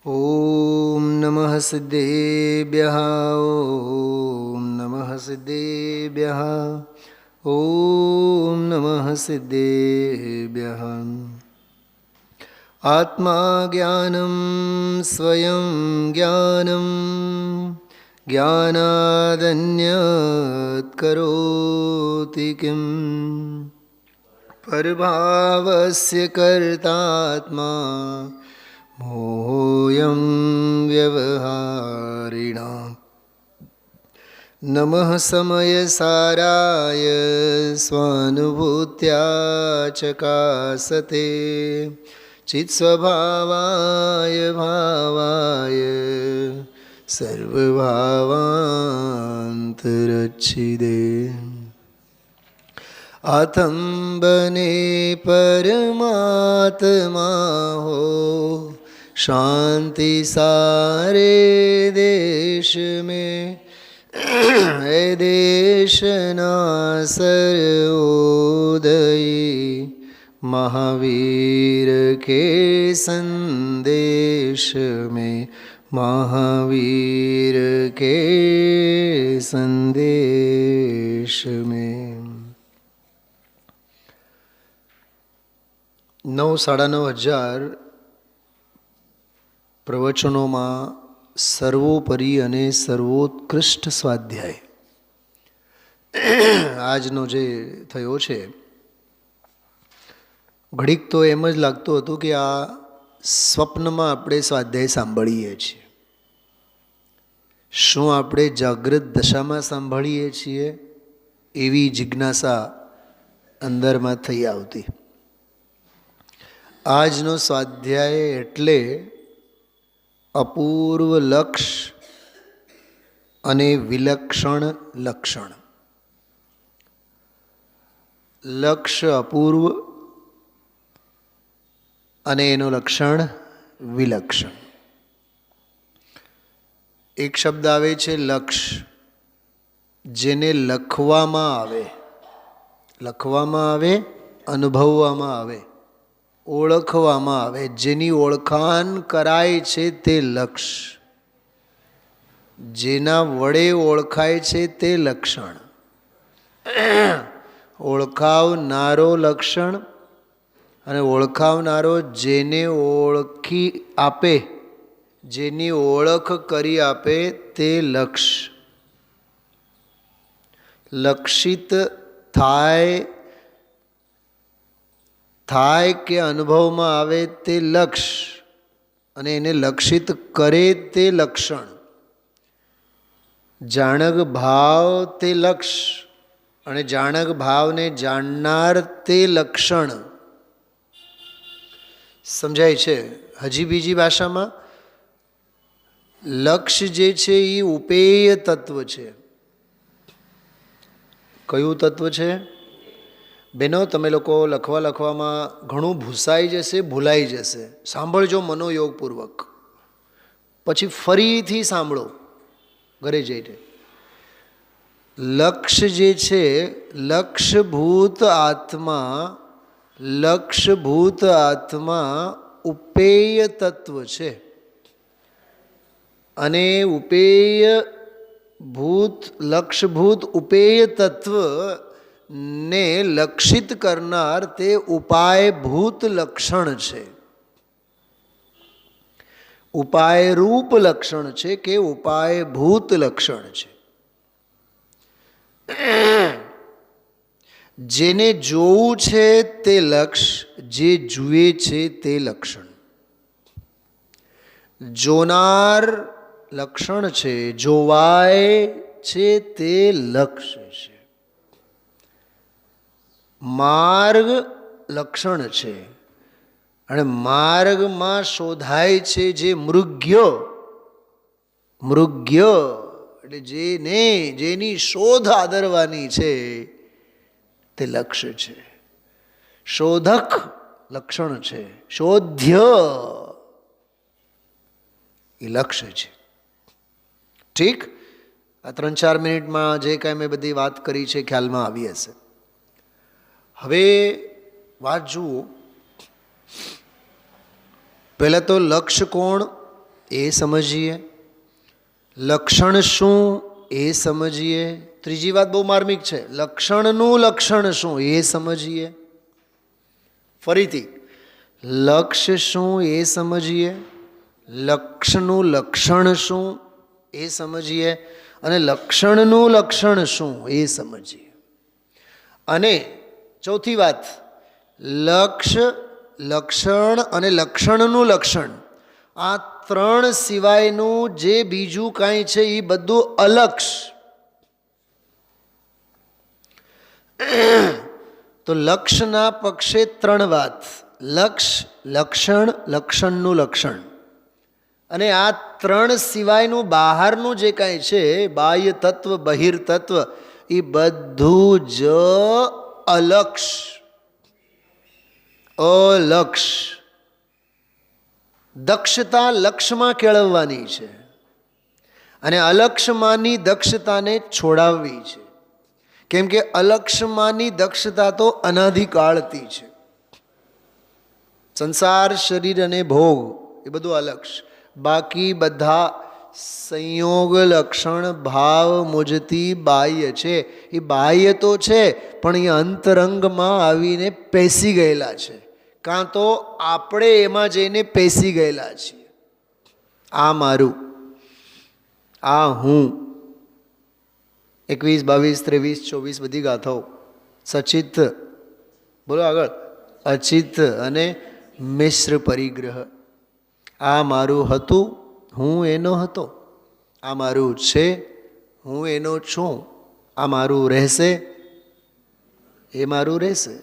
ॐ नमः सिद्धेभ्यः ॐ नमः सिद्धेभ्यः ॐ नमः सिद्धेभ्यः। आत्मा ज्ञानं स्वयं ज्ञानं ज्ञानादन्यत् करोति किम्। परभावस्य कर्तात्मा मोहोऽयं व्यवहारिणाम्। नमः समयसाराय स्वानुभूत्या चकासते चित्स्वभावाय भावाय सर्वभावान्तरच्छिदे। आतंबने परमात्मा हो शांति सारे देश में। ए देशना सर्वोदयी महावीर के संदेश में। महावीर के संदेश में 9,500 પ્રવચનોમાં સર્વોપરી અને સર્વોત્કૃષ્ટ સ્વાધ્યાય આજનો જે થયો છે, ઘડીક તો એમ જ લાગતું હતું કે આ સ્વપ્નમાં આપણે સ્વાધ્યાય સાંભળીએ છીએ. શું આપણે જાગૃત દશામાં સાંભળીએ છીએ એવી જિજ્ઞાસા અંદરમાં થઈ આવતી. આજનો સ્વાધ્યાય એટલે અપૂર્વ લક્ષ અને વિલક્ષણ લક્ષણ. લક્ષ અપૂર્વ અને એનું લક્ષણ વિલક્ષણ. એક શબ્દ આવે છે લક્ષ, જેને લખવામાં આવે, અનુભવવામાં આવે, ઓળખવામાં આવે, જેની ઓળખાણ કરાય છે તે લક્ષ, જેના વડે ઓળખાય છે તે લક્ષણ. ઓળખાવનારો લક્ષણ અને ઓળખાવનારો જેને ઓળખી આપે, જેની ઓળખ કરી આપે તે લક્ષ. લક્ષિત થાય કે અનુભવમાં આવે તે લક્ષ અને એને લક્ષિત કરે તે લક્ષણ. જાણક ભાવ તે લક્ષ અને જાણક ભાવને જાણનાર તે લક્ષણ. સમજાય છે? હજી બીજી ભાષામાં લક્ષ જે છે એ ઉપેય તત્વ છે. કયું તત્વ છે બેનો? તમે લોકો લખવામાં ઘણું ભૂસાઈ જશે, ભૂલાઈ જશે. સાંભળજો મનોયોગપૂર્વક, પછી ફરીથી સાંભળો ઘરે જઈને. લક્ષ જે છે, લક્ષભૂત આત્મા ઉપેય તત્વ છે. અને લક્ષભૂત ઉપેય તત્વ ને લક્ષિત કરનાર તે ઉપાયભૂત લક્ષણ છે. ઉપાયરૂપ લક્ષણ છે કે ઉપાયભૂત લક્ષણ છે. જેને જોવું છે તે લક્ષ, જે જુએ છે તે લક્ષણ. જોનાર લક્ષણ છે, જોવાય છે તે લક્ષ છે. માર્ગ લક્ષણ છે અને માર્ગમાં શોધાય છે જે મૃગ્ય એટલે જેની શોધ આદરવાની છે તે લક્ષ્ય છે. શોધક લક્ષણ છે, શોધ્ય એ લક્ષ્ય છે. ઠીક, આ 3-4 મિનિટમાં જે કાંઈ મેં બધી વાત કરી છે ખ્યાલમાં આવી હશે. હવે વાત જુઓ, પહેલાં તો લક્ષ્ય કોણ એ સમજીએ. લક્ષણ શું એ સમજીએ. ત્રીજી વાત બહુ માર્મિક છે, લક્ષણનું લક્ષણ શું એ સમજીએ. ફરીથી, લક્ષ્ય શું એ સમજીએ, લક્ષનું લક્ષણ શું એ સમજીએ, અને લક્ષણનું લક્ષણ શું એ સમજીએ. અને ચોથી વાત, લક્ષ્ય, લક્ષણ અને લક્ષણનું લક્ષણ, આ ત્રણ સિવાયનું જે બીજું કાંઈ છે એ બધું અલક્ષ. તો લક્ષના પક્ષે ત્રણ વાત, લક્ષ, લક્ષણ, લક્ષણનું લક્ષણ. અને આ ત્રણ સિવાયનું બહારનું જે કાંઈ છે, બાહ્ય તત્વ, બહિર તત્વ, એ બધું જ અલક્ષ, અલક્ષ. દક્ષતા લક્ષમાં કેળવવાની છે અને અલક્ષમાંની દક્ષતાને છોડાવવી છે. કેમ કે અલક્ષમાંની દક્ષતા તો અનાધિકાળથી છે. સંસાર, શરીર અને ભોગ એ બધું અલક્ષ. બાકી બધા સંયોગ, લક્ષણ, ભાવ મુજથી બાહ્ય છે. એ બાહ્ય તો છે પણ એ અંતરંગમાં આવીને પેસી ગયેલા છે, કાં તો આપણે એમાં જઈને પેસી ગયેલા છીએ. આ મારું, આ હું. 21, 22, 23, 24 બધી ગાથાઓ. સચિત, બોલો આગળ, અચિત અને મિશ્ર પરિગ્રહ. આ મારું હતું, હું એનો હતો. આ મારું છે, હું એનો છું. આ મારું રહેશે, એ મારું રહેશે,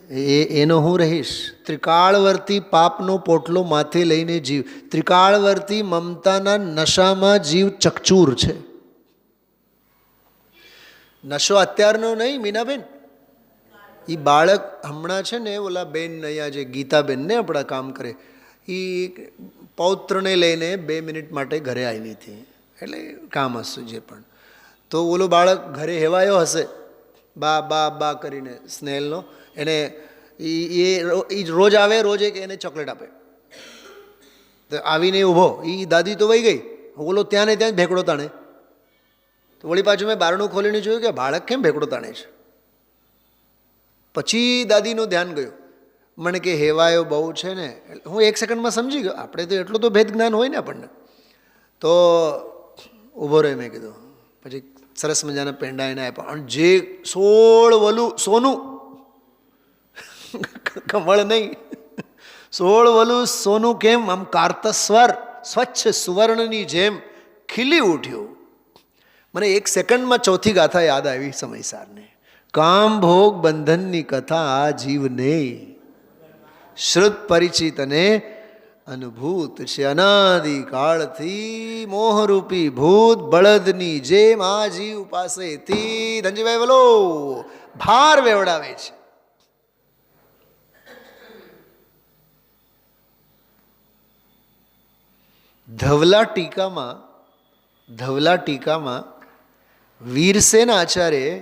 એનો હું રહીશ. ત્રિકાળવર્તી પાપનો પોટલો માથે લઈને જીવ, ત્રિકાળવર્તી મમતાના નશામાં જીવ ચકચૂર છે. નશો અત્યારનો નહીં મીનાબેન, એ બાળક હમણાં છે ને, ઓલા બેન અહીંયા જે ગીતાબેન ને આપણા કામ કરે, એ પૌત્રને લઈને 2 મિનિટ માટે ઘરે આવી હતી, એટલે કામ હશે જે પણ. તો ઓલો બાળક ઘરે હેવાયો હશે, બા બા બા કરીને સ્નેહલનો. એને એ રોજ આવે, રોજ એક એને ચોકલેટ આપે. તો આવીને ઊભો, એ દાદી તો વહી ગઈ, ઓલો ત્યાં ને ત્યાં જ ભેકડો તાણે. તો વળી પાછું મેં બારણું ખોલીને જોયું કે બાળક કેમ ભેકડો તાણે છે. પછી દાદીનું ધ્યાન ગયું, મને કે હેવાયો બહુ છે ને. હું 1 સેકન્ડમાં સમજી ગયો, આપણે તો એટલું તો ભેદ જ્ઞાન હોય ને આપણને. તો ઊભો રહે, મેં કીધું. પછી સરસ મજાના પેંડા એને આપ્યા. અને જે 16 વલું સોનું, કમળ નહીં, 16 વલું સોનું કેમ આમ કાર્તસ્વર સ્વચ્છ સુવર્ણની જેમ ખીલી ઉઠ્યું. મને 1 સેકન્ડમાં ચોથી ગાથા યાદ આવી સમયસારને. કામ ભોગ બંધનની કથા આ જીવને શ્રુત પરિચિત અને અનુભૂત છે. અનાદિકાળથી મોહરૂપી ભૂત બળદની જેમ આ જીવ પાસેથી ધનજીભાઈ બોલો ભાર વેવડાવે છે. ધવલા ટીકામાં વીરસેન આચાર્ય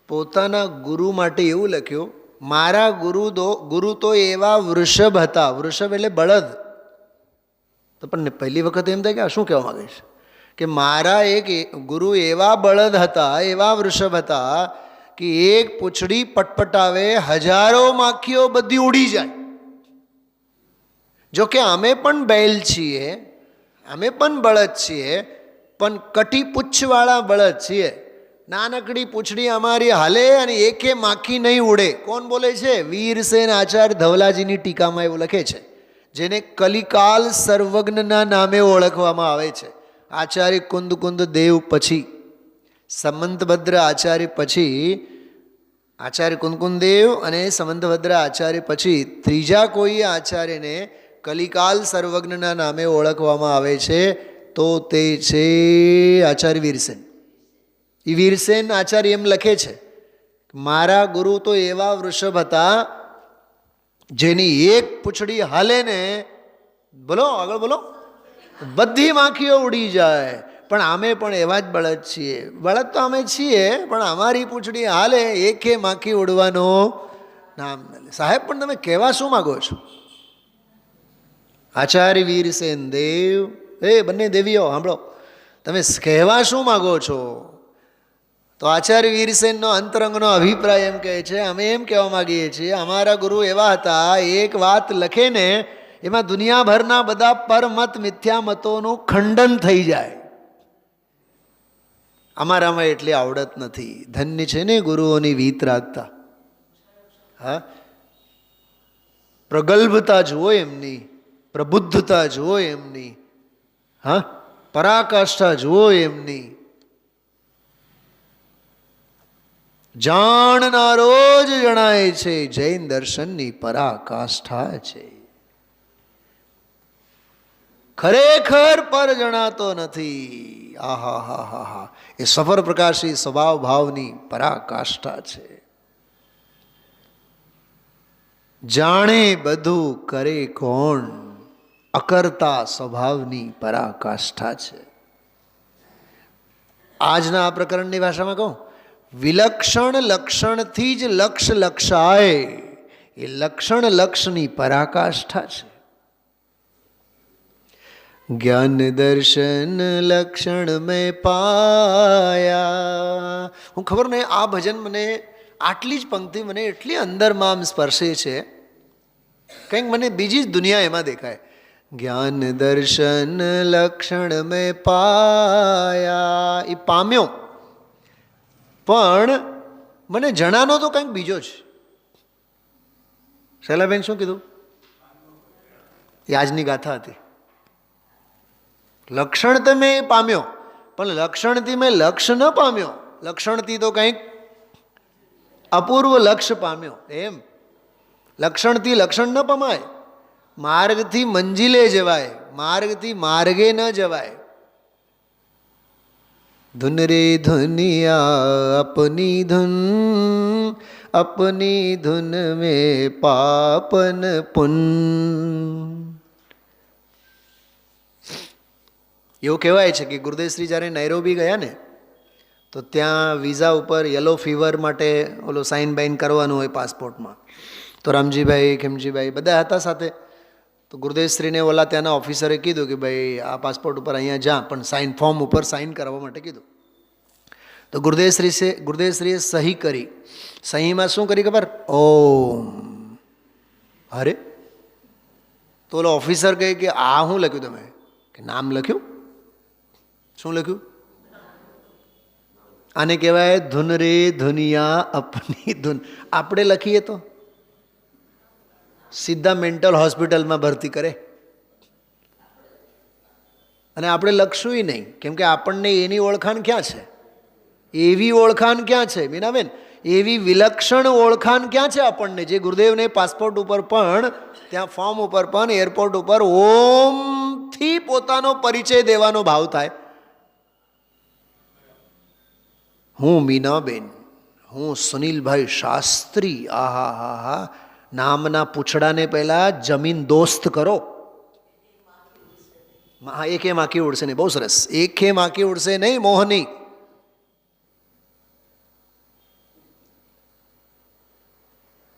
પોતાના ગુરુ માટે એવું લખ્યું, મારા ગુરુ તો એવા વૃષભ હતા. વૃષભ એટલે બળદ. તો પણ પહેલી વખત એમ થાય કે આ શું કહેવા માંગે છે, કે મારા એક ગુરુ એવા બળદ હતા, એવા વૃષભ હતા કે એક પૂંછડી પટપટાવે, હજારો માખીઓ બધી ઉડી જાય. જો કે અમે પણ બેલ છીએ, અમે પણ બળદ છીએ, પણ કટી પૂંછવાળા બળદ છીએ. નાનકડી પૂંછડી અમારી હાલે અને એકે માખી નહીં ઉડે. કોણ બોલે છે? વીરસેન આચાર્ય ધવલાજીની ટીકામાં એવું લખે છે, જેને કલિકાલ સર્વજ્ઞના નામે ઓળખવામાં આવે છે. આચાર્ય કુંદ દેવ પછી, સમંતભદ્ર આચાર્ય પછી, આચાર્ય કુંદ દેવ અને સમંતભદ્ર આચાર્ય પછી ત્રીજા કોઈ આચાર્યને કલિકાલ સર્વજ્ઞના નામે ઓળખવામાં આવે છે, તો તે છે આચાર્ય વીરસેન. એ વીરસેન આચાર્ય એમ લખે છે, મારા ગુરુ તો એવા વૃષભ હતા જેની એક પૂંછડી હાલે ને, બોલો આગળ બોલો, બધી માખીઓ ઉડી જાય. પણ અમે પણ એવા જ બળદ છીએ. બળદ તો અમે છીએ, પણ અમારી પૂંછડી હાલે, એકે માખી ઉડવાનો નામ ન લે. સાહેબ પણ તમે કહેવા શું માગો છો? આચાર્ય વીરસેન દેવ એ બંને દેવીઓ સાંભળો, તમે કહેવા શું માગો છો? તો આચાર્ય વીરસેનનો અંતરંગનો અભિપ્રાય એમ કહે છે, અમે એમ કહેવા માગીએ છીએ, અમારા ગુરુ એવા હતા, એક વાત લખે ને એમાં દુનિયાભરના બધા પરમત મિથ્યા મતોનું ખંડન થઈ જાય. અમારામાં એટલી આવડત નથી. ધન્ય છે ને ગુરુઓની વીત રાખતા. હા, પ્રગલ્ભતા જુઓ એમની, પ્રબુદ્ધતા જુઓ એમની, હા, પરાકાષ્ઠા જુઓ એમની. જાણનારો જ જણાય છે જૈન દર્શનની પરાકાષ્ઠા છે. ખરેખર પર જણાતો નથી. આહા હા હા હા, એ સફર પ્રકાશી સ્વભાવ ભાવની પરાકાષ્ઠા છે. જાણે બધું કરે કોણ, અકર્તા સ્વભાવની પરાકાષ્ઠા છે. આજના આ પ્રકરણની ભાષામાં કહું, વિલક્ષણ લક્ષણથી જ લક્ષ લક્ષાય, એ લક્ષણ લક્ષની પરાકાષ્ઠા છે. જ્ઞાન દર્શન લક્ષણ મેં પાયા. હું ખબર નહીં, આ ભજન મને આટલી જ પંક્તિ મને એટલી અંદરમાં સ્પર્શે છે, કંઈક મને બીજી જ દુનિયા એમાં દેખાય. જ્ઞાન દર્શન લક્ષણ મેં પાયા, એ પામ્યો, પણ મને જણાનો તો કંઈક બીજો છે. શૈલાબેન શું કીધું? એ આજની ગાથા હતી. લક્ષણ તો મેં પામ્યો, પણ લક્ષણથી મેં લક્ષ ન પામ્યો. લક્ષણથી તો કંઈક અપૂર્વ લક્ષ્ય પામ્યો. એમ લક્ષણથી લક્ષણ ન પમાય, માર્ગથી મંજિલે જવાય, માર્ગથી માર્ગે ન જવાય. ધુન રે ધુનિયા અપની ધુન, અપની ધુન મેં પાપન પુન. એવું કહેવાય છે કે ગુરુદેવશ્રી જ્યારે નૈરોબી ગયા ને, તો ત્યાં વિઝા ઉપર યલો ફીવર માટે ઓલો સાઇન બાઇન કરવાનું હોય પાસપોર્ટમાં. તો રામજીભાઈ, ખેમજીભાઈ બધા હતા સાથે. તો ગુરુદેવશ્રીને ઓલા ત્યાંના ઓફિસરે કીધું કે ભાઈ આ પાસપોર્ટ ઉપર અહીંયા જા, પણ સાઇન ફોર્મ ઉપર સાઇન કરવા માટે કીધું. તો ગુરુદેવશ્રીએ સહી કરી. સહીમાં શું કરી ખબર? ઓમ. અરે, તો ઓલો ઓફિસર કહે કે આ શું લખ્યું તમે? કે નામ લખ્યું. શું લખ્યું? આને કહેવાય ધુન રે ધુનિયા અપની ધુન. આપણે લખીએ તો સીધા મેન્ટલ હોસ્પિટલમાં ભરતી કરે, અને આપણે લખશું નહીં, કેમ કે આપણને એની ઓળખાણ ક્યાં છે? એવી ઓળખાણ ક્યાં છે મીનાબેન? એવી વિલક્ષણ ઓળખાણ ક્યાં છે આપણને? જે ગુરુદેવને પાસપોર્ટ ઉપર પણ, ત્યાં ફોર્મ ઉપર પણ, એરપોર્ટ ઉપર ઓમથી પોતાનો પરિચય દેવાનો ભાવ થાય. હું મીનાબેન, હું સુનિલભાઈ શાસ્ત્રી. આહા હા હા, નામના પૂછડાને પહેલા જમીન દોસ્ત કરો. એકે માખી ઉડશે નહીં. બહુ સરસ. એકે માખી ઉડશે નહીં મોહની.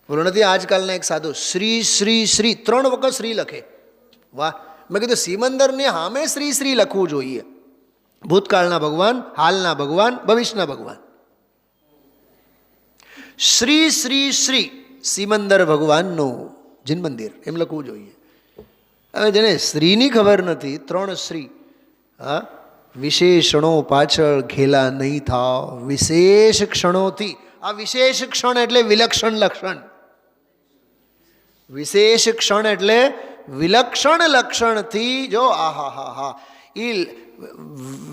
બોલો નથી આજકાલના એક સાધુ શ્રી શ્રી શ્રી 3 વખત શ્રી લખે. વાહ! મેં કીધું સિમંદરની સામે શ્રી શ્રી લખવું જોઈએ. ભૂતકાળના ભગવાન, હાલના ભગવાન, ભવિષ્યના ભગવાન. શ્રી શ્રી શ્રી સિમંદર ભગવાનનું જીન મંદિર એમ લખવું જોઈએ. હવે જેને શ્રીની ખબર નથી, 3 શ્રી. હા, વિશેષણો પાછળ ઘેલા નહીં થાવ, વિશેષ ક્ષણોથી. આ વિશેષ ક્ષણ એટલે વિલક્ષણ લક્ષણ. વિશેષ ક્ષણ એટલે વિલક્ષણ લક્ષણથી. જો આહા હા હા, એ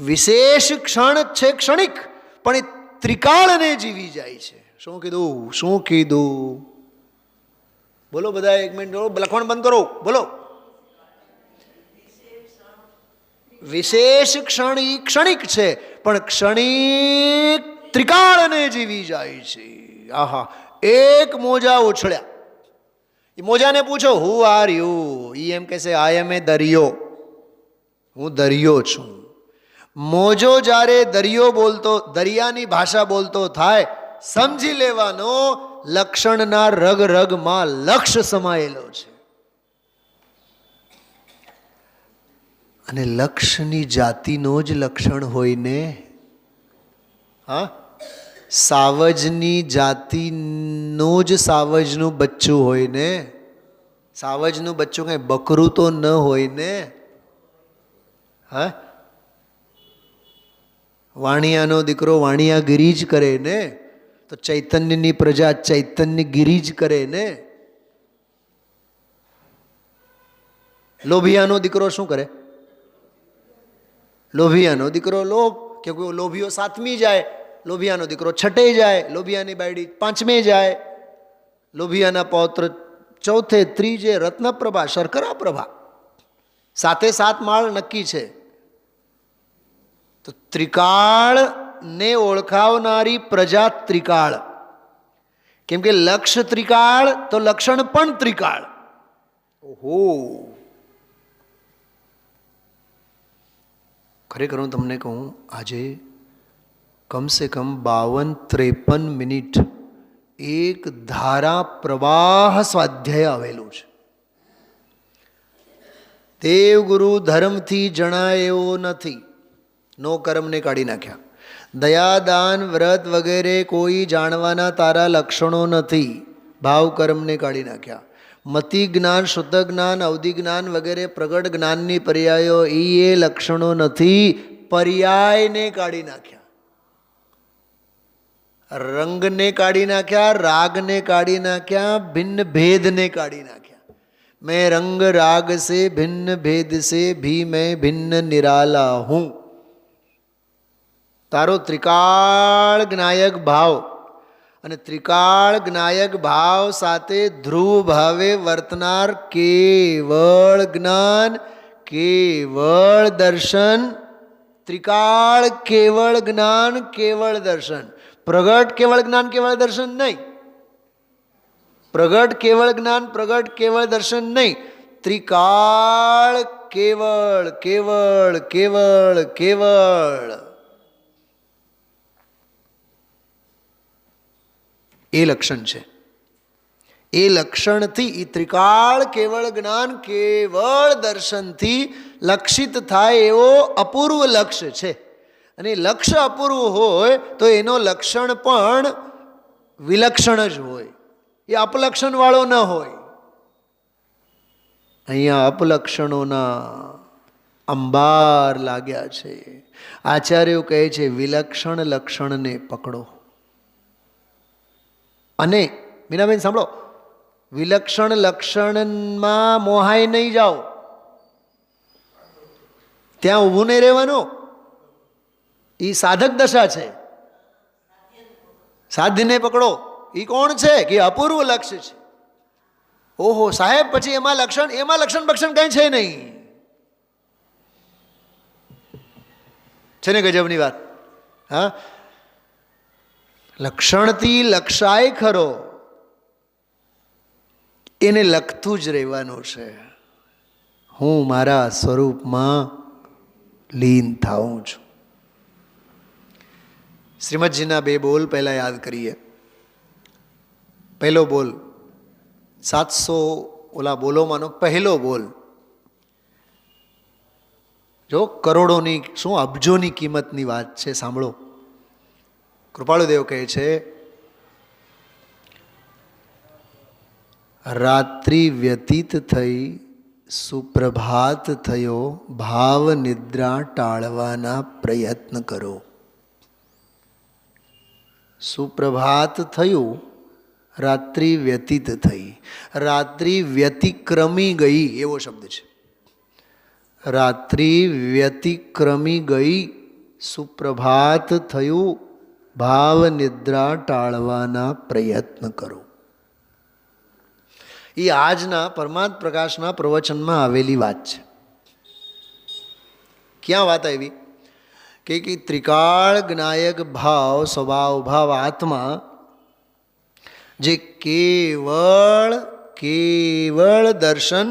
વિશેષ ક્ષણ છે, ક્ષણિક, પણ એ ત્રિકાળને જીવી જાય છે. શું કીધું? શું કીધું? બોલો બધા, એક મિનિટ લખવાનું બંધ કરો. બોલો. વિશેષ ક્ષણ એ ક્ષણિક છે, પણ ક્ષણિક ત્રિકાળને જીવી જાય છે. આહા, એક મોજા ઉછળ્યા. એ મોજાને પૂછો હુ આર યુ? ઈ એમ કહેશે આઈ એમ એ દરિયો. હું દરિયો છું. મોજો જ્યારે દરિયો બોલતો, દરિયાની ભાષા બોલતો થાય, સમજી લેવાનો લક્ષણના રગ રગમાં લક્ષ સમાયેલો છે. અને લક્ષની જાતિનો જ લક્ષણ હોય ને. હા, સાવજની જાતિનો જ સાવજનું બચ્ચું હોય ને. સાવજનું બચ્ચું કંઈ બકરું તો ન હોય ને. હા, વાણિયાનો દીકરો વાણિયાગીરી જ કરે ને. તો ચૈતન્યની પ્રજા ચૈતન્યગીરી જ કરે ને. લોભિયાનો દીકરો શું કરે? લોભિયાનો દીકરો લોભ, કે લોભીઓ સાતમી જાય, લોભિયાનો દીકરો છઠે જાય, લોભિયાની બાયડી પાંચમે જાય, લોભિયાના પૌત્ર ચોથે, ત્રીજે રત્નપ્રભા શર્કરા પ્રભા, સાતે સાત માળ નક્કી છે. તો ત્રિકાળ ને ઓળખાવનારી પ્રજા ત્રિકાળ. કેમ કે લક્ષ ત્રિકાળ તો લક્ષણ પણ ત્રિકાળ. ઓહો, ખરેખર હું તમને કહું, આજે કમસે કમ 52-53 મિનિટ એક ધારા પ્રવાહ સ્વાધ્યાય આવેલું છે. દેવગુરુ ધર્મથી જણાય એવો નથી. નો કર્મને કાઢી નાખ્યા. દયા દાન વ્રત વગેરે કોઈ જાણવાના તારા લક્ષણો નથી. ભાવ કર્મને કાઢી નાખ્યા. મતિ જ્ઞાન, શુદ્ધ જ્ઞાન, અવધિ જ્ઞાન વગેરે પ્રગટ જ્ઞાનની પર્યાયો એ લક્ષણો નથી. પર્યાયને કાઢી નાખ્યા. રંગને કાઢી નાખ્યા, રાગને કાઢી નાખ્યા, ભિન્ન ભેદને કાઢી નાખ્યા. મેં રંગ રાગ સે ભિન્ન ભેદ સે ભી મેં ભિન્ન નિરાલા હું. તારો ત્રિકાળ જ્ઞાયક ભાવ અને ત્રિકાળ જ્ઞાયક ભાવ સાથે ધ્રુવ ભાવે વર્તનાર કેવળ જ્ઞાન, કેવળ દર્શન. ત્રિકાળ કેવળ જ્ઞાન, કેવળ દર્શન. પ્રગટ કેવળ જ્ઞાન, કેવળ દર્શન નહીં. પ્રગટ કેવળ જ્ઞાન, પ્રગટ કેવળ દર્શન નહીં. ત્રિકાળ કેવળ, કેવળ, કેવળ, કેવળ. એ લક્ષણ છે. એ લક્ષણથી, એ ત્રિકાળ કેવળ જ્ઞાન, કેવળ દર્શનથી લક્ષિત થાય એવો અપૂર્વ લક્ષ્ય છે. અને લક્ષ્ય અપૂર્વ હોય તો એનો લક્ષણ પણ વિલક્ષણ જ હોય. એ અપલક્ષણવાળો ન હોય. અહીંયા અપલક્ષણોના અંબાર લાગ્યા છે. આચાર્યો કહે છે વિલક્ષણ લક્ષણને પકડો. અને મીનાબેન સાંભળો, વિલક્ષણ લક્ષણમાં મોહાય નહીં જાઓ. ત્યાં ઊભું નહીં રહેવાનું. એ સાધક દશા છે. સાધ્યને પકડો. એ કોણ છે? કે અપૂર્વ લક્ષ્ય છે. ઓહો સાહેબ, પછી એમાં લક્ષણ બક્ષણ કંઈ છે નહીં. છે ને ગજબની વાત? હા, લક્ષણથી લક્ષાય ખરો, એને લખતું જ રહેવાનું છે. હું મારા સ્વરૂપમાં લીન થાઉં છું. શ્રીમદજીના 2 બોલ પહેલા યાદ કરીએ. પહેલો બોલ 700 ઓલા બોલોમાંનો પહેલો બોલ. જો કરોડોની શું અબજોની કિંમતની વાત છે. સાંભળો. કૃપાળુદેવ કહે છે, રાત્રિ વ્યતીત થઈ સુપ્રભાત થયો, ભાવ નિદ્રા ટાળવાના પ્રયત્ન કરો. સુપ્રભાત થયું, રાત્રિ વ્યતીત થઈ. રાત્રિ વ્યતિક્રમી ગઈ એવો શબ્દ છે. રાત્રિ વ્યતિક્રમી ગઈ, સુપ્રભાત થયું, ભાવ નિદ્રા ટાળવાના પ્રયત્ન કરો. એ આજના પરમાત્મ પ્રકાશના પ્રવચનમાં આવેલી વાત છે. ક્યાં વાત આવી? કે ત્રિકાળ જ્ઞાયક ભાવ, સ્વભાવ ભાવ આત્મા જે કેવળ કેવળ દર્શન,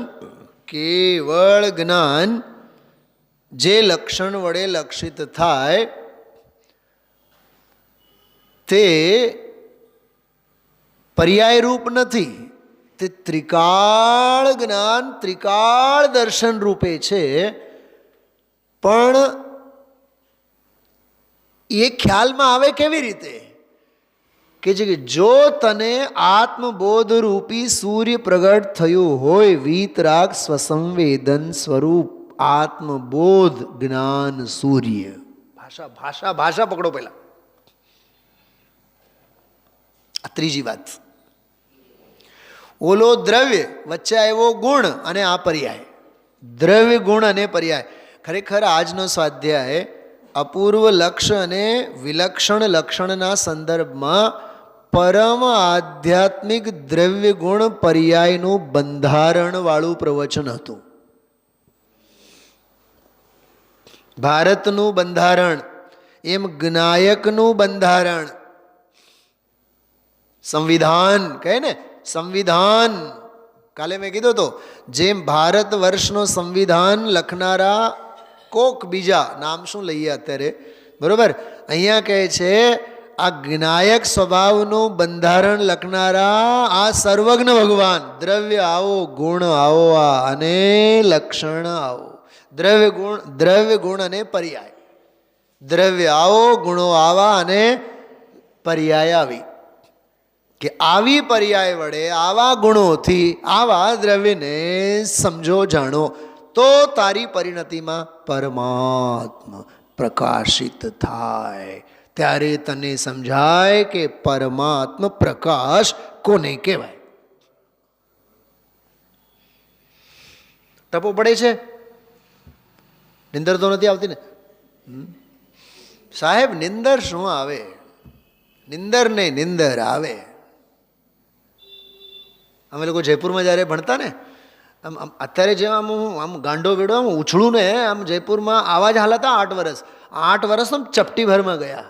કેવળ જ્ઞાન, જે લક્ષણ વડે લક્ષિત થાય તે પર્યાય રૂપ નથી. તે ત્રિકાળ જ્ઞાન, ત્રિકાળ દર્શન રૂપે છે. પણ એ ખ્યાલમાં આવે કેવી રીતે કે જો તને આત્મબોધ રૂપી સૂર્ય પ્રગટ થયું હોય, વીતરાગ સ્વસંવેદન સ્વરૂપ આત્મબોધ જ્ઞાન સૂર્ય. ભાષા ભાષા ભાષા પકડો પહેલા. આ ત્રીજી વાત. ઓલો દ્રવ્ય, વચ્ચે આવ્યો ગુણ અને આ પર્યાય. દ્રવ્ય, ગુણ અને પર્યાય. ખરેખર આજનો સ્વાધ્યાય અપૂર્વ લક્ષ અને વિલક્ષણ લક્ષણના સંદર્ભમાં પરમ આધ્યાત્મિક દ્રવ્ય ગુણ પર્યાયનું બંધારણવાળું પ્રવચન હતું. ભારતનું બંધારણ, એમ જ્ઞાયકનું બંધારણ, સંવિધાન કહે ને, સંવિધાન. કાલે મેં કીધું તો જેમ ભારત વર્ષનો સંવિધાન લખનારા કોક બીજા, નામ શું લઈએ અત્યારે, બરોબર, અહીંયા કહે છે આ જ્ઞાયક સ્વભાવનું બંધારણ લખનારા આ સર્વજ્ઞ ભગવાન. દ્રવ્ય આવો, ગુણ આવો, અને લક્ષણ આવો. દ્રવ્ય ગુણ અને પર્યાય. દ્રવ્ય આવો, ગુણો આવા, અને પર્યાય આવી. કે આવી પર્યાય વડે, આવા ગુણોથી આવા દ્રવ્યને સમજો, જાણો, તો તારી પરિણતિમાં પરમાત્મા પ્રકાશિત થાય. ત્યારે તને સમજાય કે પરમાત્મા પ્રકાશ કોને કહેવાય. ટપો પડે છે, નિંદર તો નથી આવતી ને સાહેબ? નિંદર શું આવે? નિંદર ને નિંદર આવે. અમે લોકો જયપુરમાં જ્યારે ભણતા ને, આમ અત્યારે જેમ આમ ગાંડો વેડો આમ ઉછળું ને, આમ જયપુરમાં આવા જ હાલ હતા. 8 વર્ષ 8 વર્ષ આમ ચપટી ભરમાં ગયા,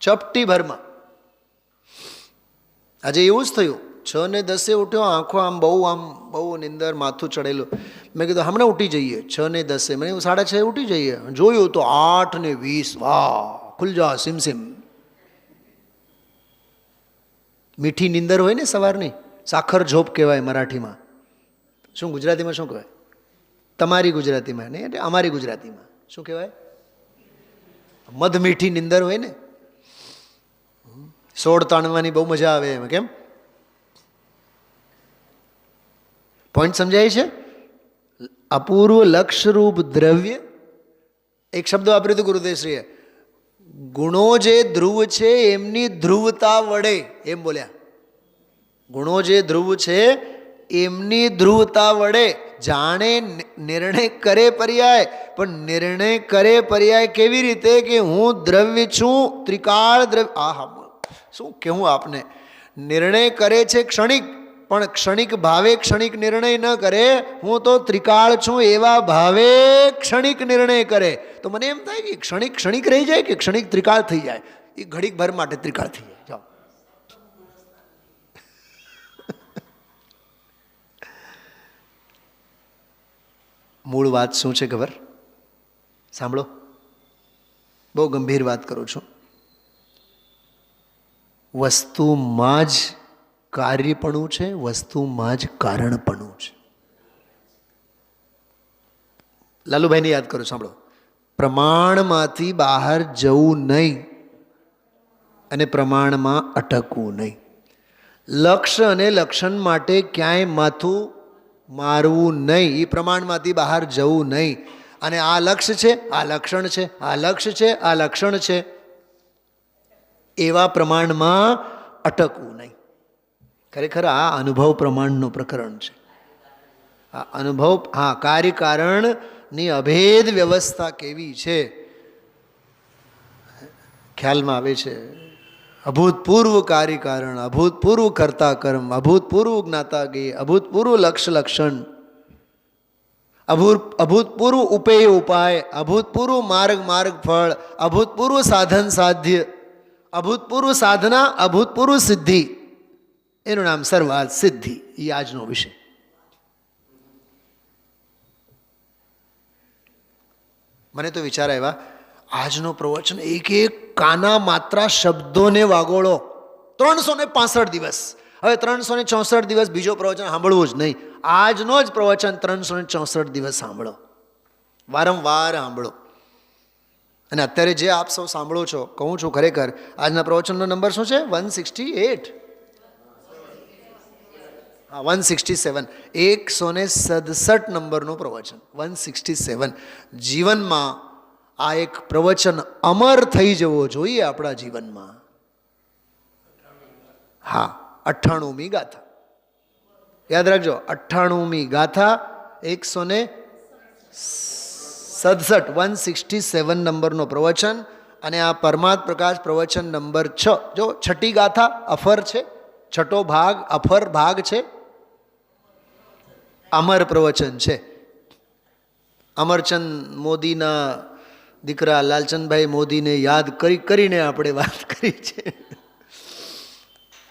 ચપટી ભરમાં. આજે એવું જ થયું. 6 ને 10 ઉઠ્યો, આંખો આમ બહુ નિંદર, માથું ચડેલું. મેં કીધું હમણાં ઉઠી જઈએ. 6 ને 10 મને 6:30 ઉઠી જઈએ. જોયું તો 8 ને 20. વાહ, ખુલ જા સિમ. મીઠી નિંદર હોય ને સવારની, સાખર ઝોપ કહેવાય મરાઠીમાં. શું ગુજરાતીમાં શું કહેવાય? તમારી ગુજરાતીમાં નહીં, એટલે અમારી ગુજરાતીમાં શું કહેવાય? મધ મીઠી નિંદર હોય ને, સોળ તાણવાની બહુ મજા આવે એમાં. કેમ? પોઈન્ટ સમજાય છે? અપૂર્વ લક્ષરૂપ દ્રવ્ય. એક શબ્દ વાપર્યો હતો ગુરુદેવશ્રીએ, ગુણો જે ધ્રુવ છે એમની ધ્રુવતા વડે, એમ બોલ્યા. ગુણો જે ધ્રુવ છે એમની ધ્રુવતા વડે જાણે નિર્ણય કરે પર્યાય. પણ નિર્ણય કરે પર્યાય કેવી રીતે? કે હું દ્રવ્ય છું, ત્રિકાળ દ્રવ્ય. આહા, શું કહેવું આપને. નિર્ણય કરે છે ક્ષણિક, પણ ક્ષણિક ભાવે ક્ષણિક નિર્ણય ન કરે. હું તો ત્રિકાળ છું એવા ભાવે ક્ષણિક નિર્ણય કરે. તો મને એમ થાય કે ક્ષણિક ક્ષણિક રહી જાય કે ક્ષણિક ત્રિકાળ થઈ જાય. એ ઘડીક ભર માટે ત્રિકાળ થઈ જાય. જાઓ, મૂળ વાત શું છે ખબર? સાંભળો, બહુ ગંભીર વાત કરું છું. વસ્તુમાં જ કાર્યપણું છે, વસ્તુમાં જ કારણપણું છે. લાલુભાઈને યાદ કરો, સાંભળો. પ્રમાણમાંથી બહાર જવું નહીં અને પ્રમાણમાં અટકવું નહીં. લક્ષ્ય અને લક્ષણ માટે ક્યાંય માથું મારવું નહીં. એ પ્રમાણમાંથી બહાર જવું નહીં. અને આ લક્ષ્ય છે, આ લક્ષણ છે, આ લક્ષ્ય છે, આ લક્ષણ છે, એવા પ્રમાણમાં અટકવું નહીં. ખરેખર આ અનુભવ પ્રમાણનું પ્રકરણ છે. આ અનુભવ, હા, કાર્યકારણની અભેદ વ્યવસ્થા કેવી છે ખ્યાલમાં આવે છે. અભૂતપૂર્વ કાર્યકારણ, અભૂતપૂર્વ કર્તા કર્મ, અભૂતપૂર્વ જ્ઞાતા જ્ઞેય, અભૂતપૂર્વ લક્ષ્ય લક્ષણ, અભૂતપૂર્વ ઉપેય ઉપાય, અભૂતપૂર્વ માર્ગ માર્ગ ફળ, અભૂતપૂર્વ સાધન સાધ્ય, અભૂતપૂર્વ સાધના, અભૂતપૂર્વ સિદ્ધિ. એનું નામ સર્વાર્થ સિદ્ધિ. એ આજનો વિષય. મને તો વિચાર આવ્યા, આજનો પ્રવચન એક એક કાના માત્રા શબ્દોને વાગોળો. 365 દિવસ. હવે 364 દિવસ બીજો પ્રવચન સાંભળવું જ નહીં. આજનો જ પ્રવચન 364 દિવસ સાંભળો. વારંવાર સાંભળો. અને અત્યારે જે આપ સૌ સાંભળો છો, કહું છું ખરેખર આજના પ્રવચનનો નંબર શું છે? 168. હા, 167. 167 નંબરનું પ્રવચન, 167. જીવનમાં આ એક પ્રવચન અમર થઈ જવો જોઈએ આપણા જીવનમાં. હા, 98મી ગાથા યાદ રાખજો. 98મી ગાથા 167, 167 નંબરનો પ્રવચન. અને આ પરમાર્થ પ્રકાશ પ્રવચન નંબર 6. જો છઠ્ઠી ગાથા અફર છે, છઠ્ઠો ભાગ અફર ભાગ છે, અમર પ્રવચન છે. અમરચંદ મોદીના દીકરા લાલચંદભાઈ મોદીને યાદ કરીને આપણે વાત કરી છે.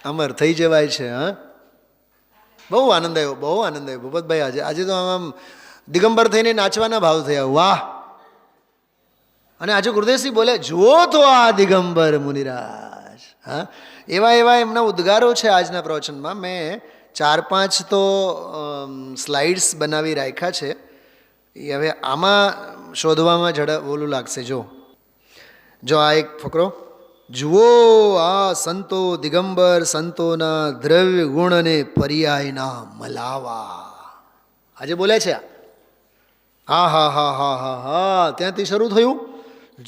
અમર થઈ જવાય છે. હા, બહુ આનંદ આવ્યો, બહુ આનંદ આવ્યો ભૂપતભાઈ. આજે તો આમ દિગંબર થઈને નાચવાના ભાવ થયા. વાહ! અને આજે ગુરુદેવસિંહ બોલે, જુઓ તો આ દિગંબર મુનિરાજ. હા, એવા એમના ઉદ્ગારો છે આજના પ્રવચનમાં. મેં 4-5 તો સ્લાઇડ્સ બનાવી રાખ્યા છે. એ હવે આમાં શોધવામાં ઓલું લાગશે. જો આ એક ફકરો, જુઓ આ સંતો દિગંબર સંતોના દ્રવ્ય ગુણ અને પર્યાયના મલાવા. આજે બોલે છે. હા હા હા હા હા હા, ત્યાંથી શરૂ થયું.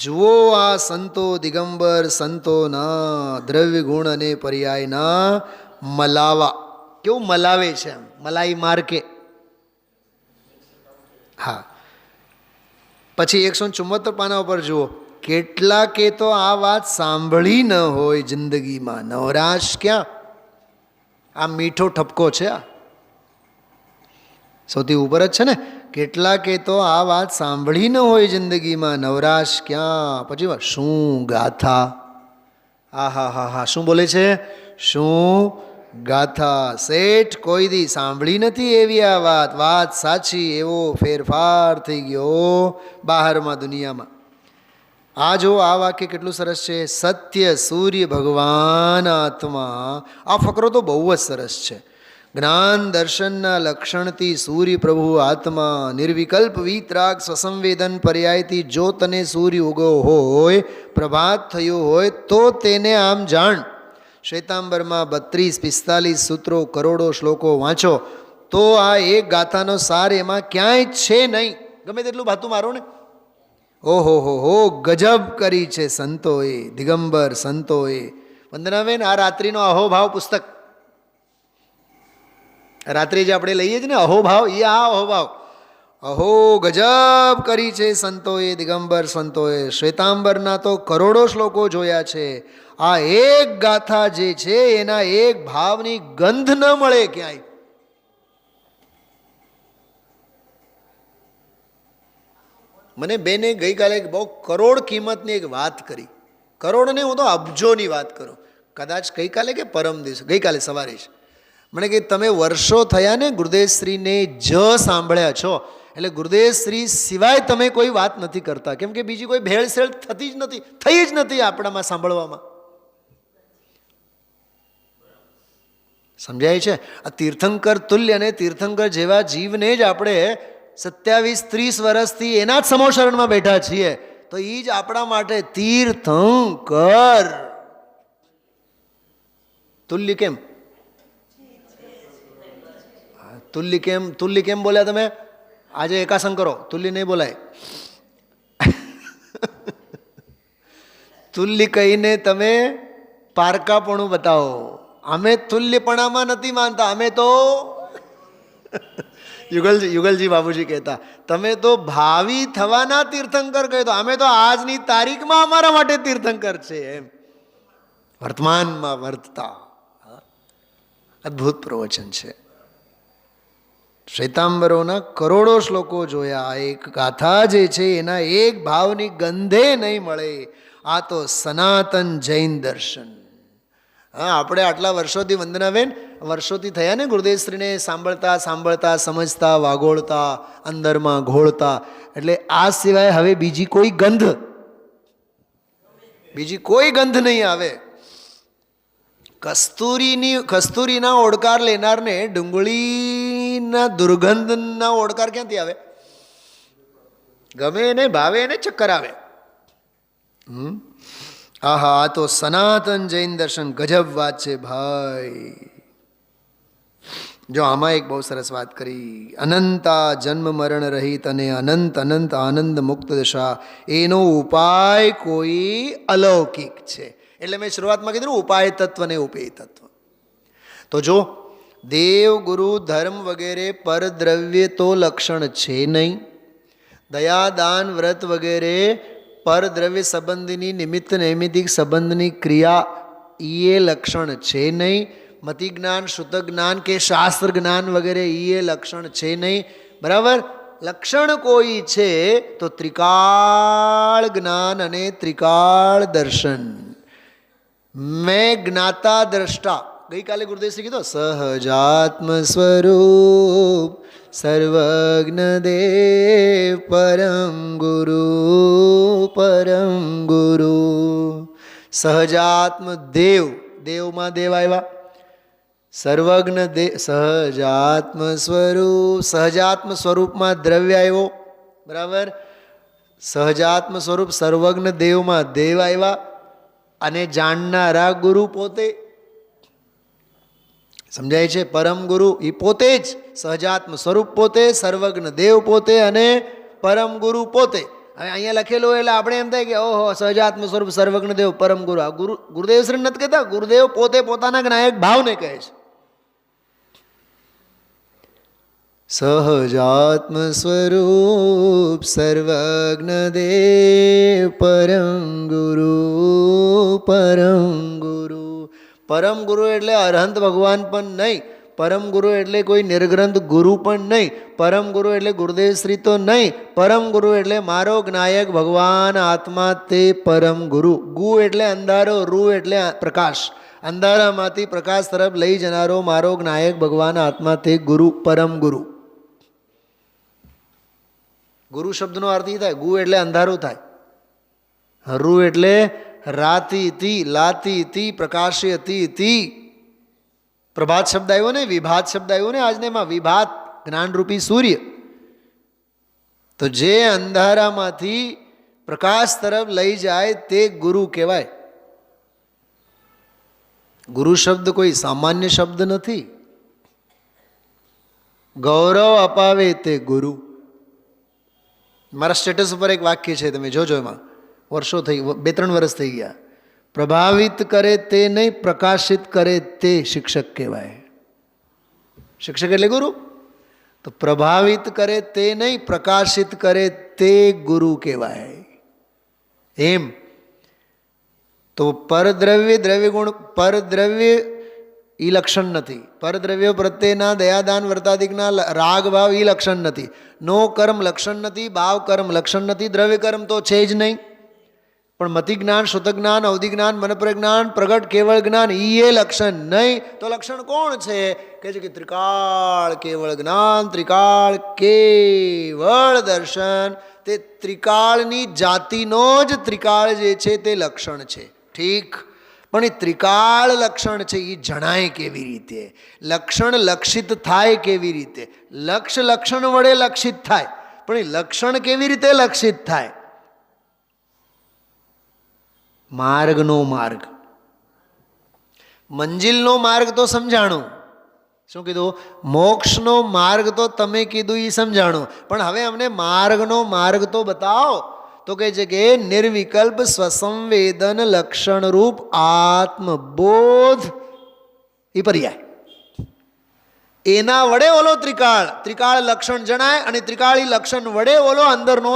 જુઓ આ સંતો દિગંબર સંતોના દ્રવ્ય ગુણ અને પર્યાયના મલાવા. કેવું મલાવે છે, એમ મલાઈ માર્કે. હા, પછી 174 પાના ઉપર જુઓ. કેટલાકે તો આ વાત સાંભળી ન હોય જિંદગીમાં, નવરાશ ક્યાં. આ મીઠો ઠપકો છે. આ સૌથી ઉપર જ છે ને. કેટલાકે તો આ વાત સાંભળી ન હોય જિંદગીમાં, નવરાશ ક્યાં. પછી શું ગાથા. આ હા હા હા, શું બોલે છે? શું ગાથા. શેઠ કોઈ દી સાંભળી નથી એવી આ વાત સાચી. એવો ફેરફાર થઈ ગયો બહારમાં દુનિયામાં. આ જો આ વાક્ય કેટલું સરસ છે. સત્ય સૂર્ય ભગવાન આત્મા. આ ફકરો તો બહુ જ સરસ છે. જ્ઞાન દર્શનના લક્ષણથી સૂર્ય પ્રભુ આત્મા, નિર્વિકલ્પ વિતરાગ સ્વસંવેદન પર્યાયથી જો તને સૂર્ય ઉગો હોય, પ્રભાત થયો હોય, તો તેને આમ જાણ. શ્વેતાંબરમાં 32-45 સૂત્રો, કરોડો શ્લોકો વાંચો તો આ એક ગાથાનો સાર એમાં ક્યાંય છે નહીં. ગમે તેટલું ભાતું મારો ને. ઓહો હો, ગજબ કરી છે સંતોએ, દિગંબર સંતોએ. વંદનાબેન, આ રાત્રિનો અહોભાવ પુસ્તક, રાત્રે જે આપણે લઈએ છીએ ને અહોભાવ, એ આ અહોભાવ. અહો ગજબ કરી છે સંતોએ, દિગંબર સંતોએ. શ્વેતાંબરના તો કરોડો શ્લોકો જોયા છે. આ એક ગાથા જે છે એના એક ભાવની ગંધ ન મળે ક્યાંય. મને બેને ગઈકાલે બહુ કરોડ કિંમતની એક વાત કરી. કરોડ ને હું તો અબજોની વાત કરું. કદાચ ગઈકાલે કે પરમ દિવસે, ગઈકાલે સવારે જ મને કે તમે વર્ષો થયા ને ગુરુદેવશ્રીને સાંભળ્યા છો, એટલે ગુરુદેવશ્રી સિવાય તમે કોઈ વાત નથી કરતા. કેમ કે બીજી કોઈ ભેળસેળ થઈ જ નથી આપણામાં સાંભળવામાં. સમજાય છે? આ તીર્થંકર તુલ્ય અને તીર્થંકર જેવા જીવને જ આપણે 27-30 વર્ષથી એના જ સમોશરણમાં બેઠા છીએ. તો એ જ આપણા માટે તીર્થંકર. તુલ્ય કેમ? તુલ્ય કેમ બોલ્યા તમે? આજે એકાસન કરો, તુલ્ય નહીં બોલાય. તુલ્ય કહીને તમે પારકાપણું બતાવો. અમે તુલ્યપણામાં નથી માનતા. અમે તો યુગલજી બાબુજી કહેતા, તમે તો ભાવિ થવાના તીર્થંકર કહેતો, અમે તો આજની તારીખમાં અમારા માટે તીર્થંકર છે. એમ વર્તમાનમાં વર્તતા. અદ્ભુત પ્રવચન છે. શ્વેતાંબરોના કરોડો શ્લોકો જોયા. એક ગાથા જે છે એના એક ભાવની ગંધે નહીં મળે. આ તો સનાતન જૈન દર્શન. હા, આપણે આટલા વર્ષોથી, વંદનાબેન, વર્ષોથી થયા ને ગુરુદેવશ્રીને સાંભળતા સમજતા, વાગોળતા, અંદરમાં ઘોળતા. એટલે આ સિવાય હવે બીજી કોઈ ગંધ નહીં આવે. કસ્તુરીના ઓડકાર લેનારને ડુંગળીના દુર્ગંધના ઓડકાર ક્યાંથી આવે? ગમે એને ભાવે એને ચક્કર આવે. આહા, આ તો સનાતન જૈન દર્શન ગજબ વાત છે ભાઈ. જો આમાં એક બહુ સરસ વાત કરી, અનંતા જન્મ મરણ રહિત અને અનંત અનંત આનંદ મુક્ત દશા, એનો ઉપાય કોઈ અલૌકિક છે. એટલે મેં શરૂઆતમાં કીધું ઉપાય તત્વ ને ઉપેય તત્વ. તો જો દેવ ગુરુ ધર્મ વગેરે પરદ્રવ્ય તો લક્ષણ છે નહીં, દયા દાન વ્રત વગેરે પરદ્રવ્ય સંબંધીની નિમિત્ત નૈમિતિક સંબંધની ક્રિયા એ લક્ષણ છે નહીં, મતિ જ્ઞાન શ્રુત જ્ઞાન કે શાસ્ત્ર જ્ઞાન વગેરે એ લક્ષણ છે નહીં. બરાબર? લક્ષણ કોઈ છે તો ત્રિકાળ જ્ઞાન અને ત્રિકાળ દર્શન. મેં જ્ઞાતા દ્રષ્ટા ગઈકાલે ગુરુદેવશ્રી કીધો, સહજાત્મ સ્વરૂપ સર્વજ્ઞ દેવ પરમ ગુરુ. સહજાત્મ દેવ, દેવમાં દેવ આવ્યા, સર્વજ્ઞ દેવ સહજાત્મ સ્વરૂપ, સહજાત્મ સ્વરૂપમાં દ્રવ્ય આવ્યો. બરાબર? સહજાત્મ સ્વરૂપ સર્વજ્ઞ દેવમાં દેવ આવ્યા અને જાણનારા ગુરુ પોતે. સમજાય છે? પરમ ગુરુ એ પોતે જ, સહજાત્મ સ્વરૂપ પોતે, સર્વજ્ઞ દેવ પોતે અને પરમ ગુરુ પોતે. હવે અહીંયા લખેલું એટલે આપણે એમ થાય કે ઓહો, સહજાત્મ સ્વરૂપ સર્વજ્ઞ દેવ પરમ ગુરુ. આ ગુરુદેવ શ્રી નથી કહેતા, ગુરુદેવ પોતે પોતાના જ્ઞાયક ભાવને કહે છે. સહજાત્મ સ્વરૂપ સર્વજ્ઞ દેવ પરમ ગુરુ. પરમ ગુરુ એટલે અરહંત ભગવાન પણ નહીં, પરમ ગુરુ એટલે કોઈ નિર્ગ્રંથ ગુરુ પણ નહીં, પરમ ગુરુ એટલે ગુરુદેવ શ્રી તો નહીં, પરમ ગુરુ એટલે મારો જ્ઞાયક ભગવાન આત્મા તે પરમ ગુરુ. ગુ એટલે અંધારો, રૂ એટલે પ્રકાશ, અંધારામાંથી પ્રકાશ તરફ લઈ જનારો મારો જ્ઞાયક ભગવાન આત્મા તે ગુરુ, પરમ ગુરુ. ગુરુ શબ્દનો અર્થ એ થાય, ગુ એટલે અંધારું થાય, રૂ એટલે રાતી તી, લાતી તી, પ્રકાશયતી તી. પ્રભાત શબ્દ આવ્યો ને, વિભાત શબ્દ આવ્યો ને આજને, એમાં વિભાત જ્ઞાનરૂપી સૂર્ય. તો જે અંધારામાંથી પ્રકાશ તરફ લઈ જાય તે ગુરુ કહેવાય. ગુરુ શબ્દ કોઈ સામાન્ય શબ્દ નથી. ગૌરવ અપાવે તે ગુરુ. મારા સ્ટેટસ ઉપર એક વાક્ય છે, તમે જોજો, એમાં વર્ષો થઈ, 2-3 વર્ષ થઈ ગયા. પ્રભાવિત કરે તે નહીં, પ્રકાશિત કરે તે શિક્ષક કહેવાય. શિક્ષક એટલે ગુરુ. તો પ્રભાવિત કરે તે નહીં, પ્રકાશિત કરે તે ગુરુ કહેવાય. એમ તો પરદ્રવ્ય, દ્રવ્ય ગુણ, પરદ્રવ્ય એ લક્ષણ નથી. પરદ્રવ્યો પ્રત્યેના દયાદાન વર્તાદિકના રાગ ભાવ એ લક્ષણ નથી. નો કર્મ લક્ષણ નથી, ભાવ કર્મ લક્ષણ નથી, દ્રવ્ય કર્મ તો છે જ નહીં. પણ મતિ જ્ઞાન, શ્રુત જ્ઞાન, અવધિ જ્ઞાન, મનપ્રજ્ઞાન, પ્રગટ કેવળ જ્ઞાન એ લક્ષણ નહીં. તો લક્ષણ કોણ છે? કહે છે કે ત્રિકાળ કેવળ જ્ઞાન, ત્રિકાળ કેવળ દર્શન. તે ત્રિકાળની જાતિનો જ ત્રિકાળ જે છે તે લક્ષણ છે. ઠીક, પણ એ ત્રિકાળ લક્ષણ છે એ જણાય કેવી રીતે? લક્ષણ લક્ષિત થાય કેવી રીતે? લક્ષ લક્ષણ વડે લક્ષિત થાય, પણ એ લક્ષણ કેવી રીતે લક્ષિત થાય? માર્ગનો માર્ગ, મંજિલનો માર્ગ તો સમજાણું. શું કીધું? મોક્ષનો માર્ગ તો તમે કીધું એ સમજાણું, પણ હવે અમને માર્ગનો માર્ગ તો બતાવો. તો કહે છે કે નિર્વિકલ્પ સ્વસંવેદન લક્ષણ રૂપ આત્મબોધ એ પર્યાય. એના વડે ઓલો ત્રિકાળ લક્ષણ જણાય અને ત્રિકાળી લક્ષણ વડે ઓલો અંદરનો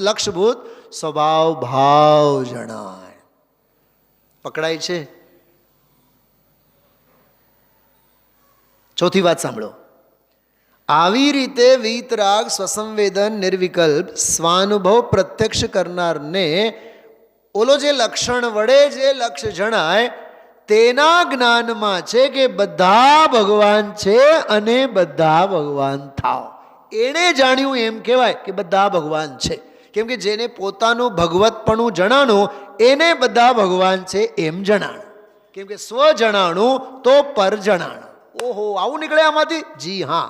લક્ષભૂત સ્વભાવ ભાવ જણાય. પકડાય છે? ચોથી વાત સાંભળો. આવી રીતે વીતરાગ, સ્વસંવેદન, નિર્વિકલ્પ સ્વાનુભવ પ્રત્યક્ષ કરનારને ઓલો જે લક્ષણ વડે જે લક્ષ્ય જણાય તેના જ્ઞાનમાં છે કે બધા ભગવાન છે અને બધા ભગવાન થાવ. એણે જાણ્યું એમ કહેવાય કે બધા ભગવાન છે. કેમ કે જેને પોતાનું ભગવતપણું જણાણું એને બધા ભગવાન છે એમ જણાણું. કેમ કે સ્વ જણાણું તો પર જણાણું. ઓહો, આવું નીકળે આમાંથી? જી હા.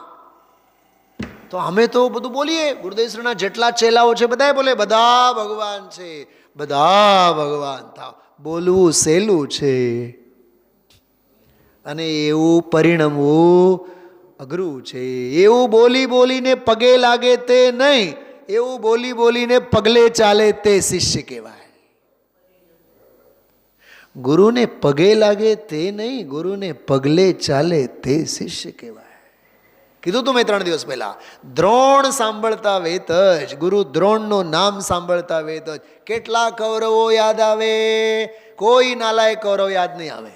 તો અમે તો બધું બોલીએ, ગુરુદેવશ્રીના જેટલા ચેલાઓ છે બધા બોલે બધા ભગવાન છે, બધા ભગવાન થાવ. બોલવું સહેલું છે અને એવું પરિણમવું અઘરું છે. એવું બોલી બોલીને પગે લાગે તે નહીં, એવું બોલી બોલીને પગલે ચાલે તે શિષ્ય કહેવાય. ગુરુને પગે લાગે તે નહીં, ગુરુને પગલે ચાલે તે શિષ્ય કહેવાય. કીધું તું મેં 3 દિવસ પહેલા, દ્રોણ સાંભળતા વેત જ, ગુરુ દ્રોણનું નામ સાંભળતા વેત જ. કેટલા કૌરવો યાદ આવે? કોઈ નાલાયક કૌરવ યાદ નહીં આવે.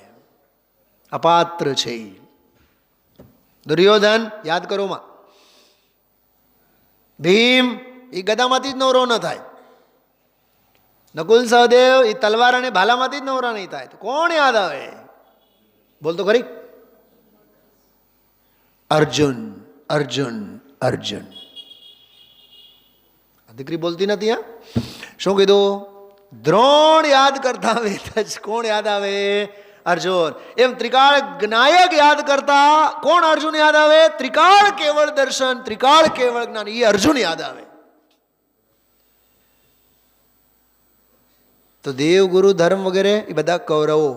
અપાત્ર છે. દુર્યોધન યાદ કરો માં, ભીમ એ ગદામાંથી જ નવરો ન થાય, નકુલ સહદેવ એ તલવાર અને ભાલામાંથી જ નવરા નહીં થાય. તો કોણ યાદ આવે? બોલ તો ખરી. અર્જુન, અર્જુન, અર્જુન. દીકરી બોલતી નથી. હા, શું કીધું? દ્રોણ યાદ કરતા વેત જ. કોણ યાદ આવે? અર્જુન. એમ ત્રિકાળ જ્ઞાયક યાદ કરતા કોણ અર્જુન યાદ આવે? ત્રિકાળ કેવળ દર્શન, ત્રિકાળ કેવળ જ્ઞાન, એ અર્જુન યાદ આવે. તો દેવ, ગુરુ, ધર્મ વગેરે એ બધા કૌરવો,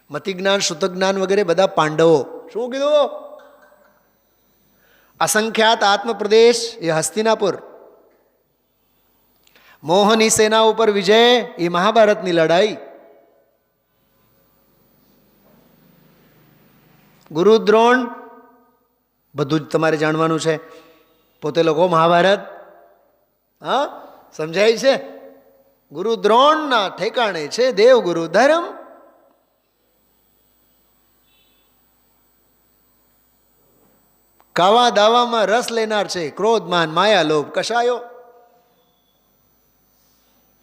મતિ જ્ઞાન, શ્રુત જ્ઞાન વગેરે બધા પાંડવો. શું કીધું? અસંખ્યાત આત્મ પ્રદેશ એ હસ્તિનાપુર. મોહની સેના ઉપર વિજય એ મહાભારતની લડાઈ. ગુરુ દ્રોણ બધું જ તમારે જાણવાનું છે. પોતે લોકો મહાભારત હા સમજાય છે. ગુરુ દ્રોણના ઠેકાણે છે દેવ, ગુરુ, ધર્મ. કાવા દાવામાં રસ લેનાર છે ક્રોધ, માન, માયા, લોભ, કશાયો.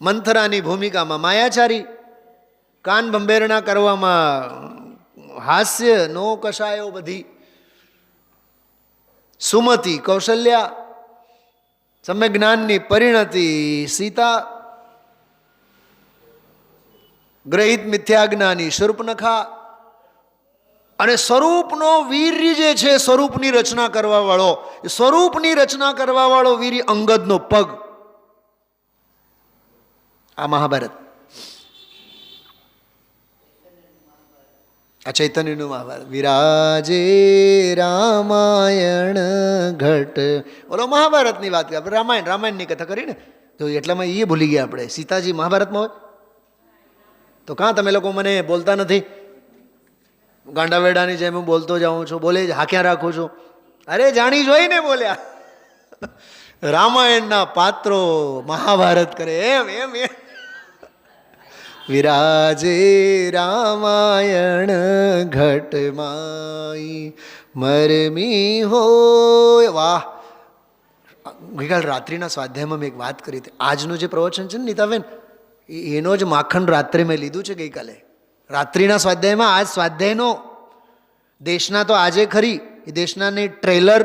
મંથરાની ભૂમિકામાં માયાચારી, કાન ભંભેરણા કરવામાં હાસ્ય નો કશાયો બધી. સુમતિ, કૌશલ્યા, સમ્ય જ્ઞાનની પરિણતિ સીતા, ગ્રહિત મિથ્યા જ્ઞાની શૂર્પણખા, અને સ્વરૂપનો વીર્ય જે છે, સ્વરૂપની રચના કરવા વાળો, સ્વરૂપની રચના કરવા વાળો વીર્ય અંગદનો પગ. આ મહાભારત, આ ચૈતન્યનું મહાભારત. વિરાજે રામાયણ ઘટ. બોલો મહાભારતની વાત કરી, રામાયણ, રામાયણની કથા કરી ને, તો એટલામાં એ ભૂલી ગયા આપણે. સીતાજી મહાભારતમાં હોય તો કાં તમે લોકો મને બોલતા નથી? ગાંડા વેડાની જેમ હું બોલતો જાઉં છું, બોલે હાંક્યા રાખું છું. અરે જાણી જોઈને બોલ્યા. રામાયણના પાત્રો મહાભારત કરે એમ એમ એમ. વિરાજે રામાયણ ઘટમાઈ મરમી હોય. વાહ! ગઈકાલ રાત્રિના સ્વાધ્યાયમાં મેં એક વાત કરી હતી. આજનું જે પ્રવચન છે ને નીતાબેન, એનો જ માખણ રાત્રે મેં લીધું છે ગઈકાલે રાત્રિના સ્વાધ્યાયમાં. આજ સ્વાધ્યાયનો દેશના તો આજે ખરી, એ દેશનાની ટ્રેલર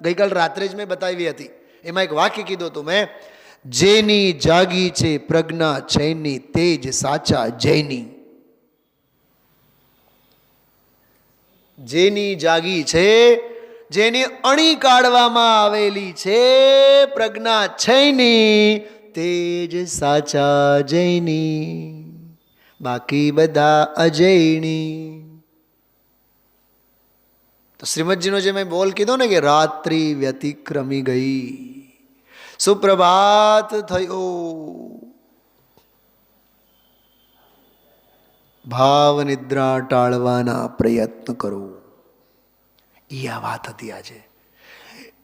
ગઈકાલ રાત્રે જ મેં બતાવી હતી. એમાં એક વાક્ય કીધું હતું મેં, જેની જાગી છે પ્રજ્ઞા છેની, તેજ સાચા જૈની. જેની જાગી છે, જેની અણી કાઢવામાં આવેલી છે પ્રજ્ઞા છેની, તેજ સાચા જૈની, બાકી બધા અજૈની. તો શ્રીમદજીનો જે મેં બોલ કીધો ને કે રાત્રિ વ્યતિક્રમી ગઈ, સુપ્રભાત થયો, ભાવ નિદ્રા ટાળવાના પ્રયત્ન કરો. એ આ વાત હતી આજે.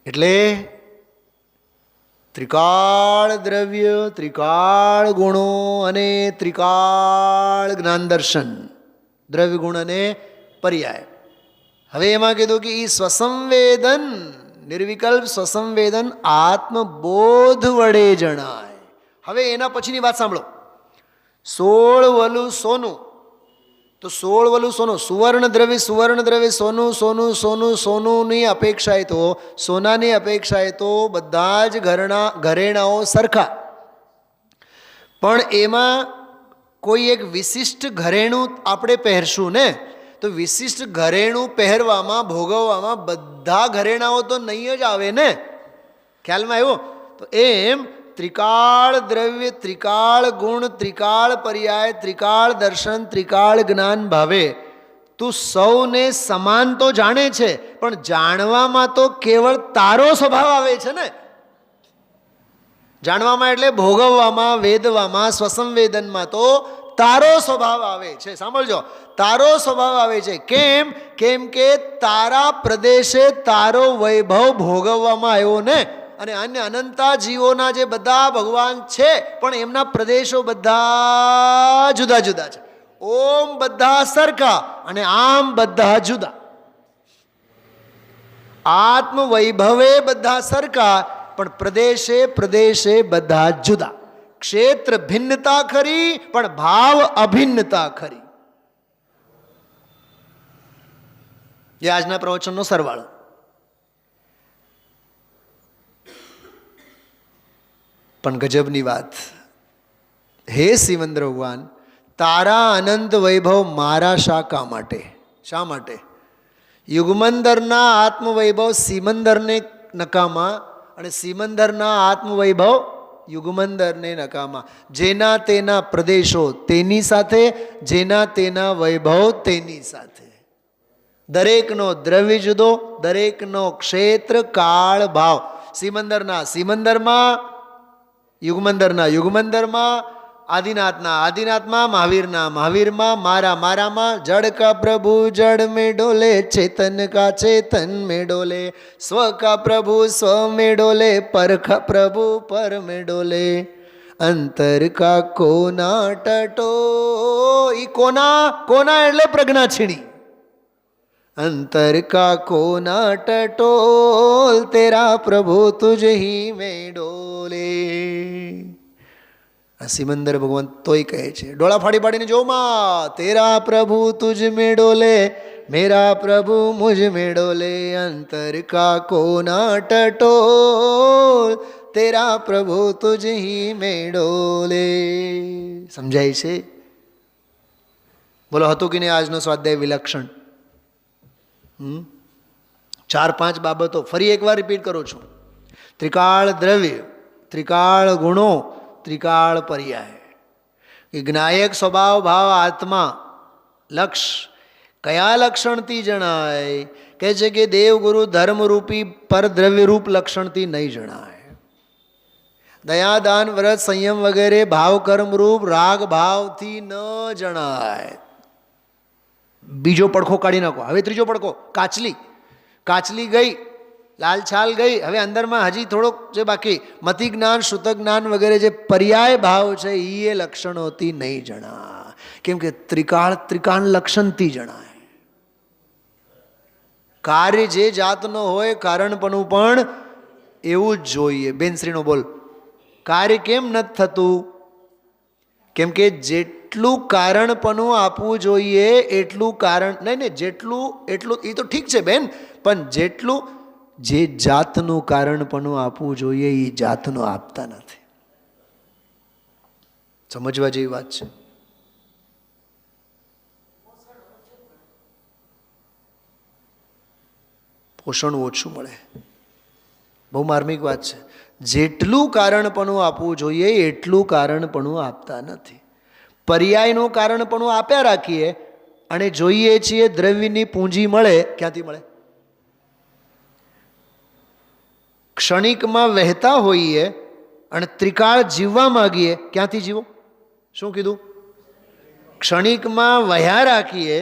એટલે ત્રિકાળ દ્રવ્ય, ત્રિકાળ ગુણો અને ત્રિકાળ જ્ઞાન દર્શન, દ્રવ્ય ગુણ અને પર્યાય. હવે એમાં કીધું કે એ સ્વસંવેદન, નિર્વિકલ્પ સ્વસંવેદન આત્મબોધ વડે જણાય. હવે એના પછીની વાત સાંભળો. 16 વલું સોનું, તો 16 વલું સોનું, સુવર્ણ દ્રવ્ય, સુવર્ણ દ્રવ્ય, સોનું, સોનું, સોનું, સોનુંની અપેક્ષાએ તો, સોનાની અપેક્ષાએ તો બધા જ ઘરેણાઓ સરખા, પણ એમાં કોઈ એક વિશિષ્ટ ઘરેણું આપણે પહેરશું ને, તો વિશિષ્ટ ઘરેણું પહેરવામાં, ભોગવવામાં બધા ઘરેણાઓ તો નહીં જ આવે ને. ખ્યાલમાં આવ્યો? તો એમ ત્રિકાળ દ્રવ્ય, ત્રિકાળ ગુણ, ત્રિકાળ પર્યાય, ત્રિકાળ દર્શન, ત્રિકાળ જ્ઞાન ભાવે તું સૌને સમાન તો જાણે છે, પણ જાણવામાં તો કેવળ તારો સ્વભાવ આવે છે ને. જાણવામાં એટલે ભોગવવામાં, વેદવામાં, સ્વસંવેદનમાં તો તારો સ્વભાવ આવે છે. સાંભળજો, તારો સ્વભાવ આવે છે. કેમ કે તારા પ્રદેશે તારો વૈભવ ભોગવવામાં આવ્યો ને. અને અન્ય અનંતા જીવોના જે બધા ભગવાન છે પણ એમના પ્રદેશો બધા જુદા જુદા છે. ઓમ બધા સરખા અને આમ બધા જુદા. આત્મ વૈભવે બધા સરખા પણ પ્રદેશે પ્રદેશે બધા જુદા. ક્ષેત્ર ભિન્નતા ખરી પણ ભાવ અભિન્નતા ખરી. એ આજના પ્રવચનનો સરવાળો. પણ ગજબની વાત, હે સિમંદર ભગવાન, તારા અનંત વૈભવ મારા શા કા માટે? શા માટે? યુગમંદરના આત્મવૈભવ સિમંદરને નકામા અને સિમંદરના આત્મવૈભવ યુગમંદરને નકામા. જેના તેના પ્રદેશો તેની સાથે, જેના તેના વૈભવ તેની સાથે. દરેકનો દ્રવ્ય જુદો, દરેકનો ક્ષેત્ર કાળ ભાવ. સિમંદરના સિમંદરમાં, યુગમંદરના યુગમંદરમાં, આદિનાથના આદિનાથમાં, મહાવીરના મહાવીરમાં, મારા મારામાં. જડ કા પ્રભુ જડ में डोले, चेतन का चेतन में डोले, स्व का प्रभु स्व में डोले, पर का प्रभु पर में डोले, अंतर का कोना टटो. ઈ કોના, કોના એટલે પ્રજ્ઞા છીણી. अंतर का कोना टटोल, तेरा प्रभु तुझ ही में डोले. આ સિમંદર ભગવાન તોય કહે છે, ડોળા ફાડી ફાડીને જો માં, તેરા પ્રભુ તુજ में डोले, मेरा प्रभु मुझ में डोले, अंतर का कोना टटोल, तेरा प्रभु तुझ ही में डोले. સમજાય છે? બોલો, હતું કે નહીં આજનો સ્વાધ્યાય વિલક્ષણ? 4-5 બાબતો ફરી એકવાર રિપીટ કરું છું. ત્રિકાળ દ્રવ્ય, ત્રિકાળ ગુણો, ત્રિકાળ પર્યાય. જ્ઞાયક સ્વભાવ ભાવ આત્મા લક્ષ કયા લક્ષણથી જણાય? કહે છે કે દેવગુરુ ધર્મરૂપી પર દ્રવ્યરૂપ લક્ષણથી નહીં જણાય. દયા દાન વ્રત સંયમ વગેરે ભાવ કર્મરૂપ રાગ ભાવથી ન જણાય. બીજો પડખો કાઢી નાખો. હવે ત્રીજો પડખો, કાચલી. કાચલી ગઈ, લાલ છાલ ગઈ, હવે અંદરમાં હજી થોડોક જે બાકી મતિ જ્ઞાન, શ્રુત જ્ઞાન વગેરે જે પર્યાય ભાવ છે એ લક્ષણોથી નહીં જણાય. કેમ કે ત્રિકાળ ત્રિકાળ લક્ષણથી જણાય. કાર્ય જે જાતનો હોય કારણપણું પણ એવું જ જોઈએ. બેનશ્રીનો બોલ, કાર્ય કેમ નથી થતું? કેમ કે જેટલું કારણપણું આપવું જોઈએ એટલું કારણ નહીં ને, જેટલું એટલું એ તો ઠીક છે બેન, પણ જેટલું જે જાતનું કારણપણું આપવું જોઈએ એ જાતનું આપતા નથી. સમજવા જેવી વાત છે. પોષણ ઓછું મળે, બહુ માર્મિક વાત છે. જેટલું કારણપણું આપવું જોઈએ એટલું કારણપણું આપતા નથી. પર્યાયનું કારણપણું આપ્યા રાખીએ અને જોઈએ છીએ દ્રવ્યની પૂંજી મળે. ક્યાંથી મળે? ક્ષણિકમાં વહેતા હોઈએ અને ત્રિકાળ જીવવા માગીએ. ક્યાંથી જીવો? શું કીધું? ક્ષણિકમાં વહ્યા રાખીએ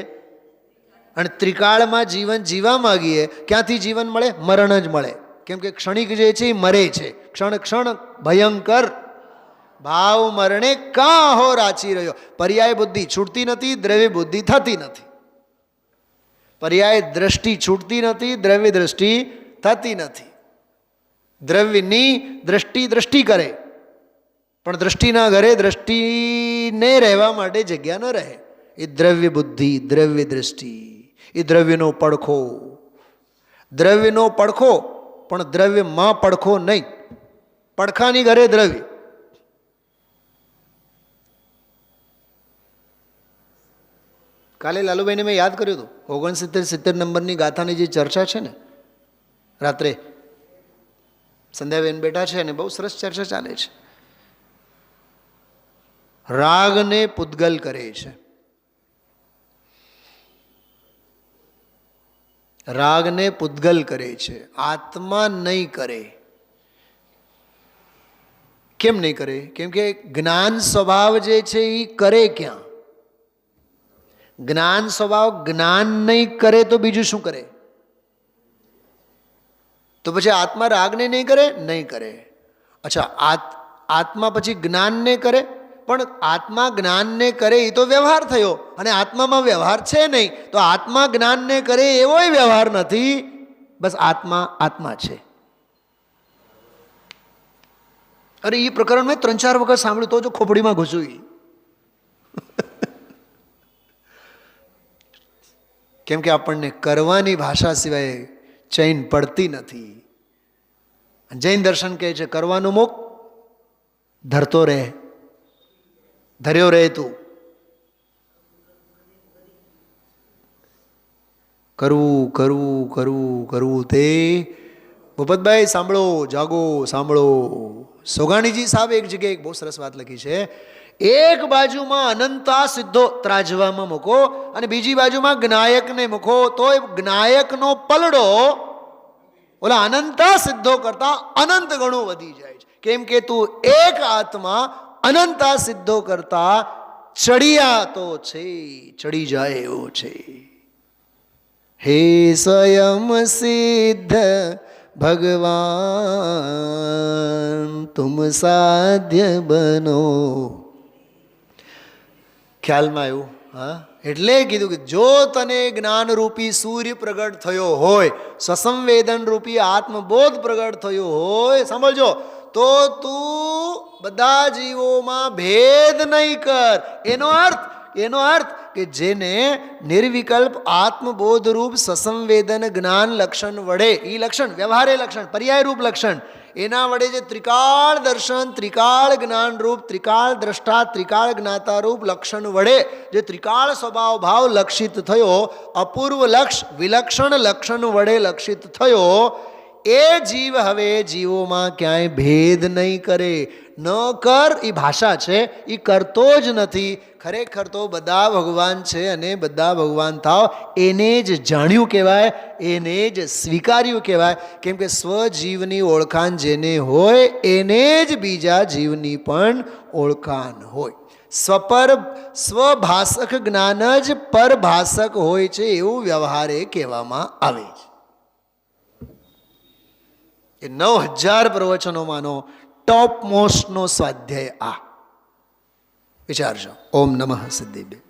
અને ત્રિકાળમાં જીવન જીવવા માગીએ. ક્યાંથી જીવન મળે? મરણ જ મળે. કેમ કે ક્ષણિક જે છે એ મરે છે. ક્ષણ ક્ષણ ભયંકર ભાવ મરણે કાં હો રાચી રહ્યો. પર્યાય બુદ્ધિ છૂટતી નથી, દ્રવ્ય બુદ્ધિ થતી નથી. પર્યાય દ્રષ્ટિ છૂટતી નથી, દ્રવ્ય દ્રષ્ટિ થતી નથી. દ્રવ્યની દ્રષ્ટિ દ્રષ્ટિ કરે, પણ દ્રષ્ટિના ઘરે દ્રષ્ટિને રહેવા માટે જગ્યા ન રહે. એ દ્રવ્ય બુદ્ધિ, દ્રવ્ય દ્રષ્ટિ, એ દ્રવ્યનો પડખો. દ્રવ્યનો પડખો, પણ દ્રવ્યમાં પડખો નહીં. પડખાની ઘરે દ્રવ્ય. કાલે લાલુભાઈને મેં યાદ કર્યું હતું 69-70 નંબરની ગાથાની જે ચર્ચા છે ને, રાત્રે સંધ્યાબેન બેઠા છે અને બહુ સરસ ચર્ચા ચાલે છે. રાગને પૂતગલ કરે છે. રાગને પૂતગલ કરે છે, આત્મા નહીં કરે. કેમ નહીં કરે? કેમ કે જ્ઞાન સ્વભાવ જે છે એ કરે ક્યાં? જ્ઞાન સ્વભાવ જ્ઞાન નહીં કરે તો બીજું શું કરે? તો પછી આત્મા રાગને નહીં કરે? નહીં કરે. અચ્છા, આત્મા પછી જ્ઞાનને કરે? પણ આત્મા જ્ઞાનને કરે એ તો વ્યવહાર થયો, અને આત્મામાં વ્યવહાર છે નહીં, તો આત્મા જ્ઞાનને કરે એવોય વ્યવહાર નથી. બસ આત્મા આત્મા છે. અરે એ પ્રકરણ મેં 3-4 વખત સાંભળ્યું તો જો ખોપડીમાં ઘૂસું. કેમ કે આપણને કરવાની ભાષા સિવાય ચૈન પડતી નથી. જૈન દર્શન કહે છે કરવાનું મૂક, ધરતો રહે, ધર્યો રહે તું. કરવું કરવું કરવું કરવું તે. ભૂપતભાઈ સાંભળો, જાગો, સાંભળો. સોગાણીજી સાહેબ એક જગ્યાએ એક બહુ સરસ વાત લખી છે. એક બાજુમાં અનંતા સિદ્ધો ત્રાજવામાં મૂકો અને બીજી બાજુમાં જ્ઞાયકને મૂકો, તો એ જ્ઞાયકનો પલડો ઓલા અનંતા સિદ્ધો કરતા અનંત ગણું વધી જાય છે. કેમ કે તું એક આત્મા અનંતા સિદ્ધો કરતા ચડિયા તો છે, ચડી જાય એવો છે. હે સ્વયં સિદ્ધ ભગવાન તુમ સાધ્ય બનો. ખ્યાલમાં આવ્યું? હા, એટલે કીધું કે જો તને જ્ઞાનરૂપી સૂર્ય પ્રગટ થયો હોય, સસંવેદન રૂપી આત્મબોધ પ્રગટ થયો હોય, સાંભળજો, તો તું બધા જીવોમાં ભેદ નહીં કર. એનો અર્થ કે જેને નિર્વિકલ્પ આત્મબોધ રૂપ સસંવેદન જ્ઞાન લક્ષણ વડે, એ લક્ષણ વ્યવહારે લક્ષણ, પર્યાય રૂપ લક્ષણ, એના વડે જે ત્રિકાળ દર્શન, ત્રિકાળ જ્ઞાન રૂપ, ત્રિકાળ દ્રષ્ટા, ત્રિકાળ જ્ઞાતા રૂપ લક્ષણ વડે જે ત્રિકાળ સ્વભાવ ભાવ લક્ષિત થયો, અપૂર્વ લક્ષ વિલક્ષણ લક્ષણ વડે લક્ષિત થયો, એ જીવ હવે જીવોમાં ક્યાંય ભેદ નહીં કરે. ન કર એ ભાષા છે, એ કરતો જ નથી. ખરેખર તો બધા ભગવાન છે અને બધા ભગવાન થાવ એને જ જાણ્યું કહેવાય, એને જ સ્વીકાર્યું કહેવાય. કેમ કે સ્વજીવની ઓળખાણ જેને હોય એને જ બીજા જીવની પણ ઓળખાણ હોય. સ્વભાષક જ્ઞાન જ પરભાષક હોય છે એવું વ્યવહારે કહેવામાં આવે છે. એ 9000 પ્રવચનોમાંનો ટોપ મોસ્ટનો સ્વાધ્યાય આ. વિચારજો. ઓમ નમઃ સિદ્ધિભ્ય.